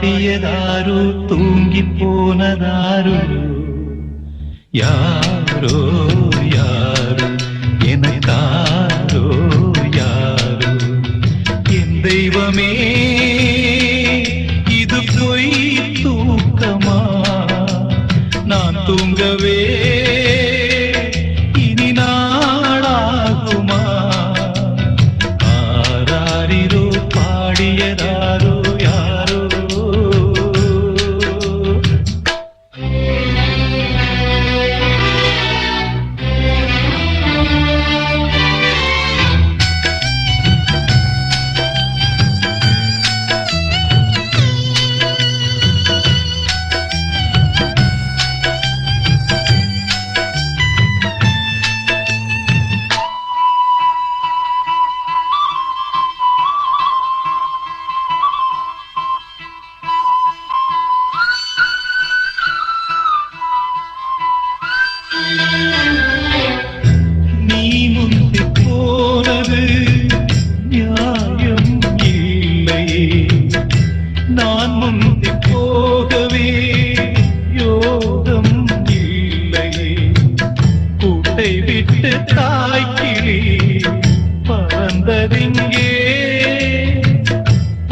பாடியதாரோ தூங்கி போனதாரோ யாரோ யாரோ எனக்காரோ யாரோ என் தெய்வமே இது பொய் தூக்கமா நான் தூங்கவே இனி நாளாகுமா ஆராரிரோ பாடியதாரோ யாரோ நீ முந்தி போனது நியாயம் இல்லையே நான் முந்தி போகவே யோகம் இல்லையே கூட்டை விட்டு தாய்க்கிளி பறந்ததிங்கே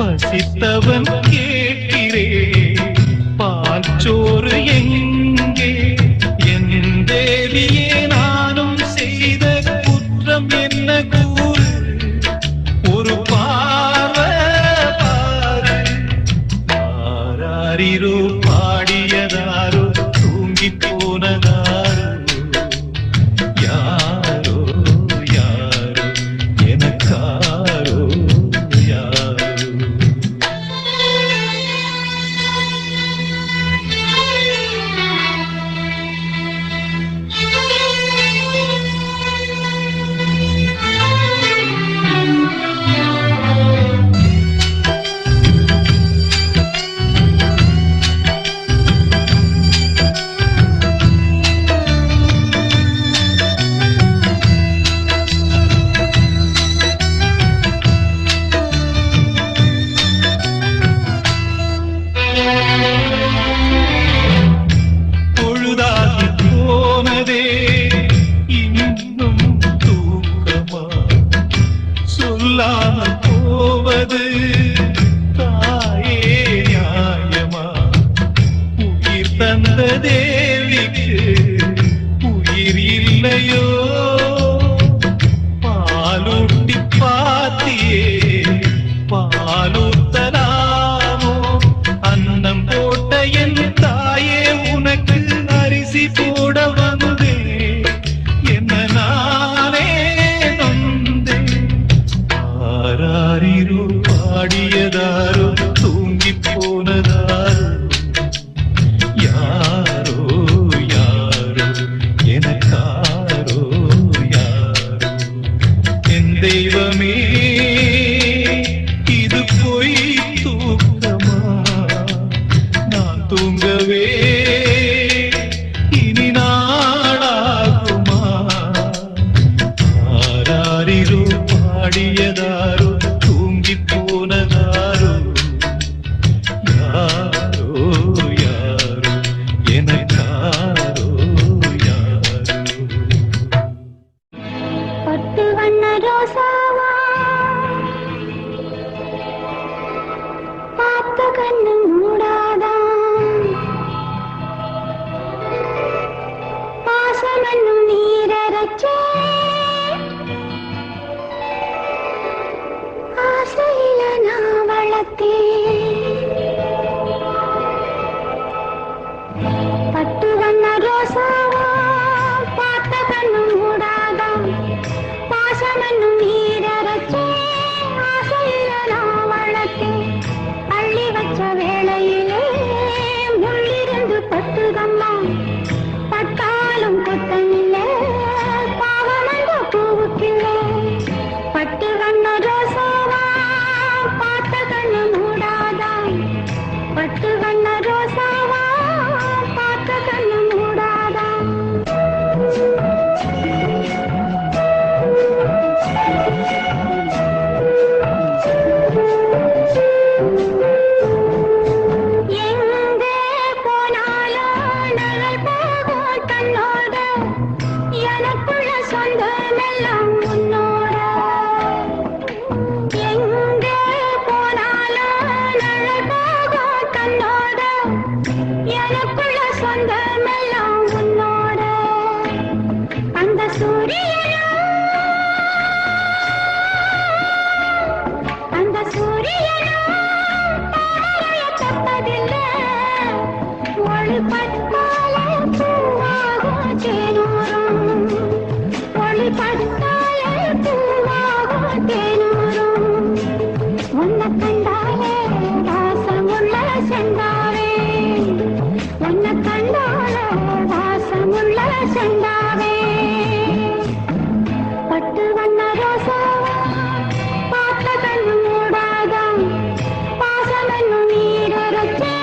பசித்தவன் கேட்கிறே பால் சோறு எங்கே என் தேவியே நானும் செய்த குற்றம் என்ன கூறு ஒரு பார்வை பாரு ஆராரிரோ பாடியதாரோ தூங்கி போனதாரோ யாரோ யாரோ எனக்காரோ யாரோ பொழுதாகி போனதே இன்னும் தூக்கமா சொல்லாமல் போவது தாயே நியாயமா உயிர் தந்த தேவிக்கு உயிர் இல்லையோ பாலூட்டி பாத்தியே பாலூத்தலாமோ அன்னம் போட்ட என் தாயே உனக்கு அரிசி போட வந்தே என்ன நானே நொந்தே ஆராரிரோ பாடியதாரோ தூங்கி போனதாரோ யாரோ யாரோ எனக்காரோ யாரோ என் தெய்வமே இது பொய் தூக்கமா நான் தூங்கவே இனி நாளாகுமா ஆராரிரோ பாடியதாரோ தூங்கி போனதாரோ யாரோ யாரோ எனக்காரோ யாரோ பட்டு வண்ண ரோசாவா பார்த்த கண்ணு மூடாதான் பாசமன்னும் நீரச்சே ஆசையில நான் வளர்த்தேன் பட்டு வண்ண ரோசாவா பார்த்த கண்ணு மூடாதான் பாசமன்னும் நீரச்சே ஆசையில நான் வளர்த்தேன் அள்ளி வச்ச வேளையிலே முள்ளிருந்து பட்டுதம்மா பட்டாலும் கொத்தமில்லை பாவமந்த பூவுக்கில்லை பட்டு வண்ண ரோசாவா பார்த்த கண்ணு மூடாதான் பட்டு வண்ண ரோசாவா பார்த்த கண்ணு மூடாதான் படுத்தாலே பூவாகும் தேனூரும் உன்னை கண்டாலே வாசமுள்ள செந்தாவே உன்னை கண்டாலே வாசமுள்ள செந்தாவே பட்டு வண்ண ரோசாவா பார்த்த கண்ணு மூடாதா பாசமென்னும் நீரொருச்சே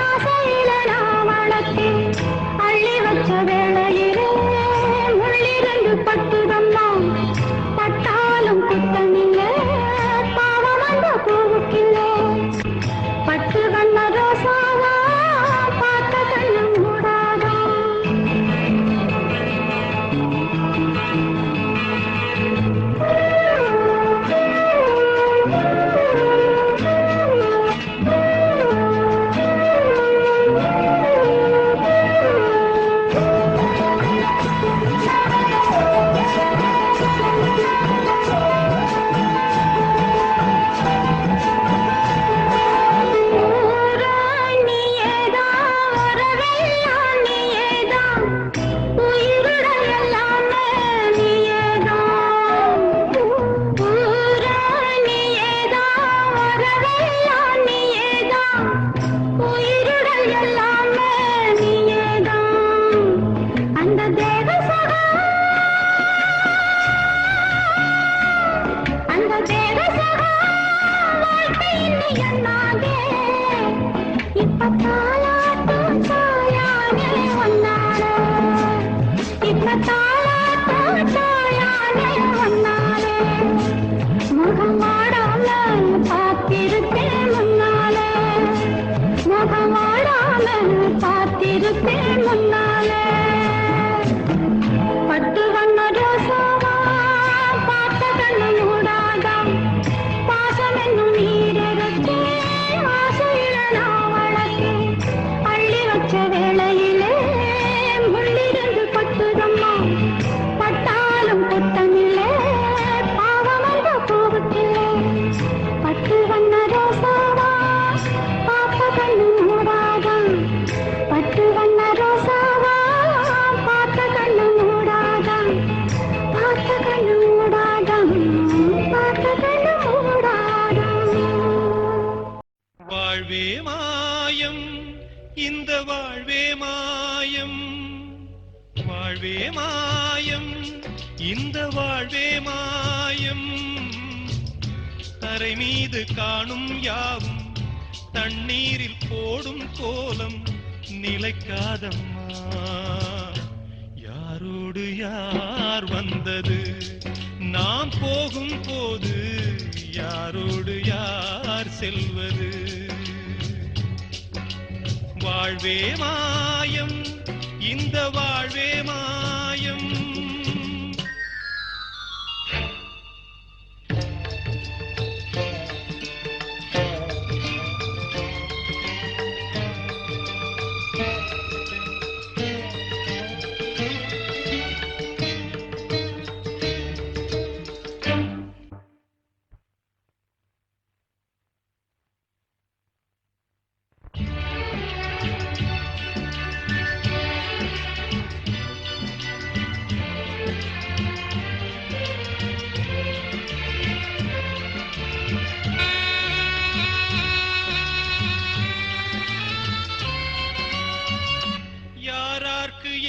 ஆசையில நான் வளர்த்தேன் அள்ளி வச்ச வேளையிலே முள்ளிரண்டு பட்டுதம்மா பட்டாலும் குத்தமில்லை பாவம் அந்த பூவுக்கில்லை பட்டு வண்ண ரோசாவா பார்த்த கண்ணு மூடாதா பார்த்திருப்பேன் முன்னாலே பட்டு வண்ண ரோசாவா பார்த்த கண்ணு மூடாதா பாசம் என்னும் நீரே ஆசையில நான் வளர்த்தேன் அள்ளி வச்ச வேளையிலே முள்ளிருந்து பட்டுதம்மா பட்டாலும் குத்தமில்லை பாவம் அந்த பூவுக்கில்லை பட்டு வண்ண ரோசாவா பார்த்த கண்ணு மூடாதா பட்டு வண்ண ரோசாவா பார்த்த கண்ணு மூடாதா பார்த்த கண்ணு மூடாதா பார்த்த கண்ணு மூடாதா வாழ்வே மாயம் இந்த வாழ்வே மாயம் வாழ்வே மாயம் இந்த வாழ்வே மாயம் தரை மீது காணும் யாவும் தண்ணீரில் போடும் கோலம் நிலைக்காதம்மா யாரோடு யார் வந்தது நாம் போகும் போது யாரோடு யார் செல்வது வாழ்வே மாயம் இந்த வாழ்வே மாயம்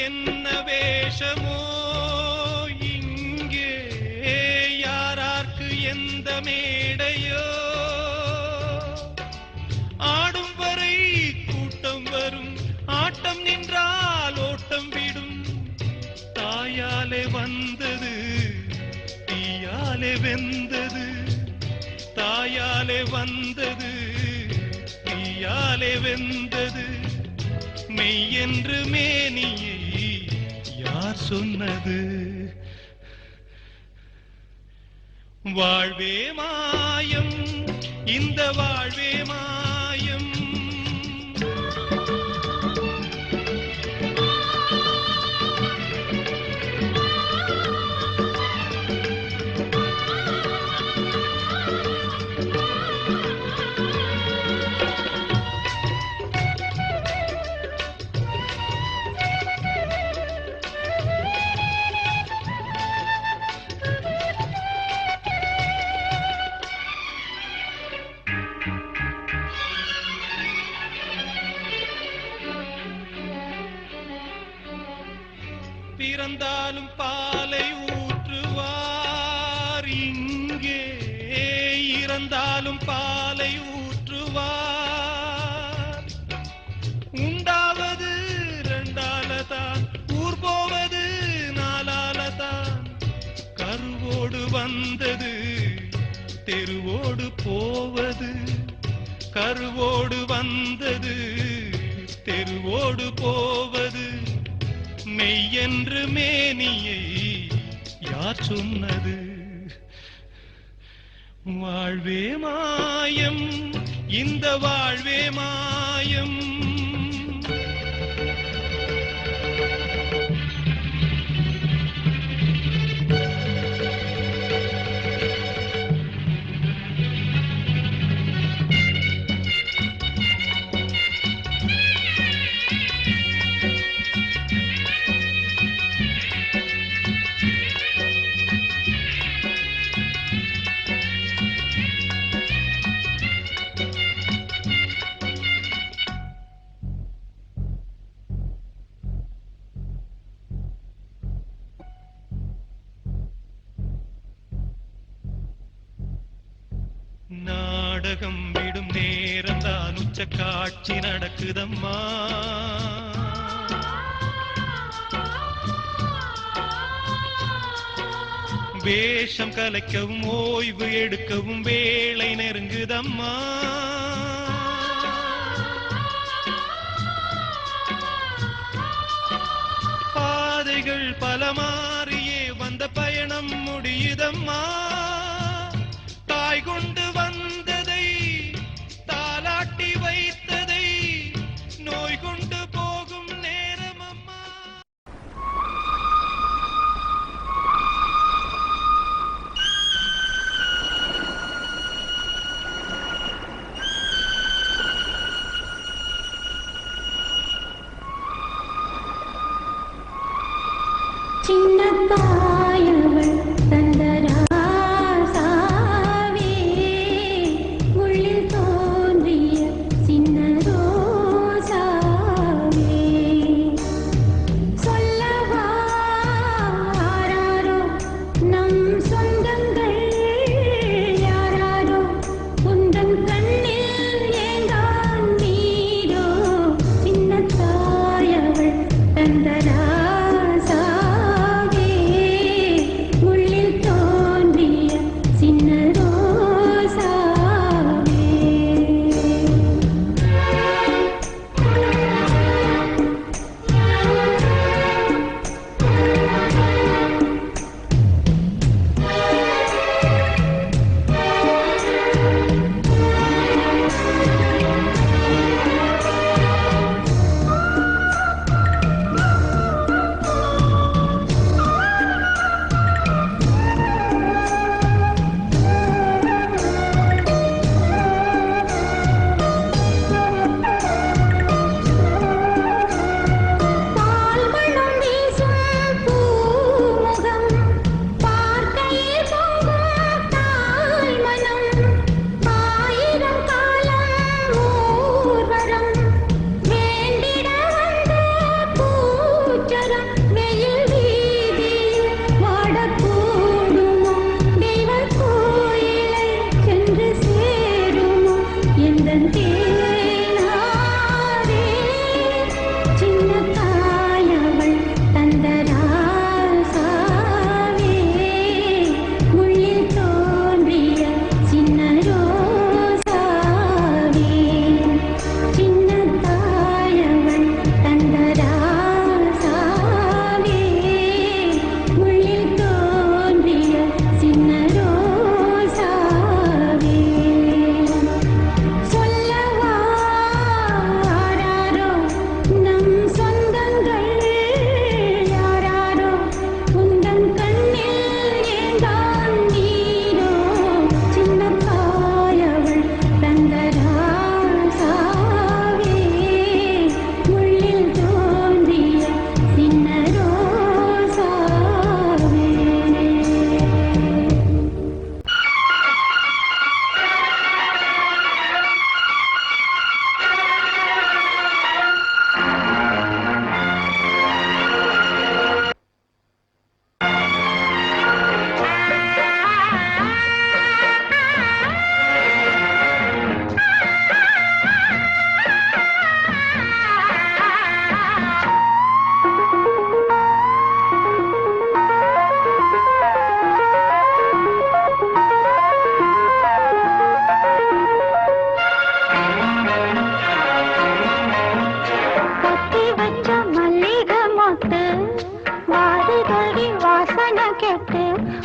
என்ன வேஷமோ இங்கே யாரார்க்கு எந்த மேடையோ ஆடும் வரை கூட்டம் வரும் ஆட்டம் நின்றால் ஓட்டம் விடும் தாயாலே வந்தது தீயாலே வெந்தது தாயாலே வந்தது தீயாலே வெந்தது மெய் என்று மேனியை யார் சொன்னது வாழ்வே மாயம் இந்த வாழ்வே மாயம் இறந்தாலும் பாலை ஊற்றுவார், இங்கே இறந்தாலும் பாலை ஊற்றுவார். உண்டாவது ரெண்டாலதான், ஊர் போவது நாலாலதான். கருவோடு வந்தது தெருவோடு போவது, கருவோடு வந்தது தெருவோடு போவது. மெய்யென்று மேனியை யார் சொன்னது? வாழ்வே மாயம், இந்த வாழ்வே மாயம். நாடகம் விடும் நேரம் தான், உச்ச காட்சி நடக்குதம்மா. வேஷம் கலைக்கவும் ஓய்வு எடுக்கவும் வேளை நெருங்குதம்மா. பாதைகள் பல மாறியே வந்த பயணம் முடியுதம்மா. தாய் கொண்டு வந்ததை தாலாட்டி வைத்ததை நோய் கொண்டு போகும் நேரம் அம்மா. சின்ன தாயவள் கேட்டு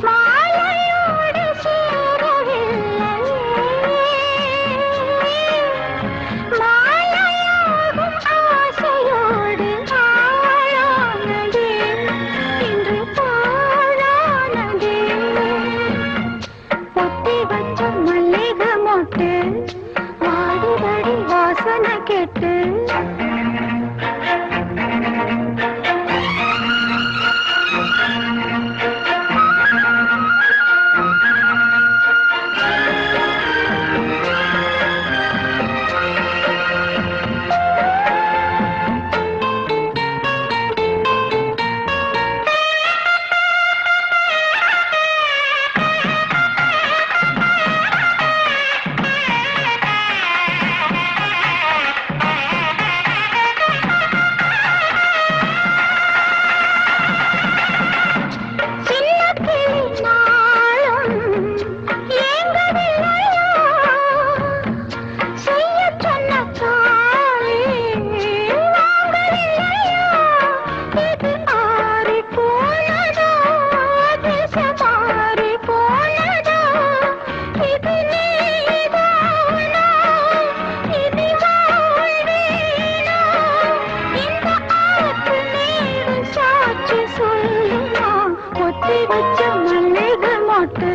மாலையோடு சேரவில்லை மாலையாகும் ஆசையோடு ஆளானதே இன்று பாழானதே பொத்தி வச்ச மல்லிகை மொட்டு வாடிதடி வாசனை கேட்டு வச்ச மல்லிகை மொட்டு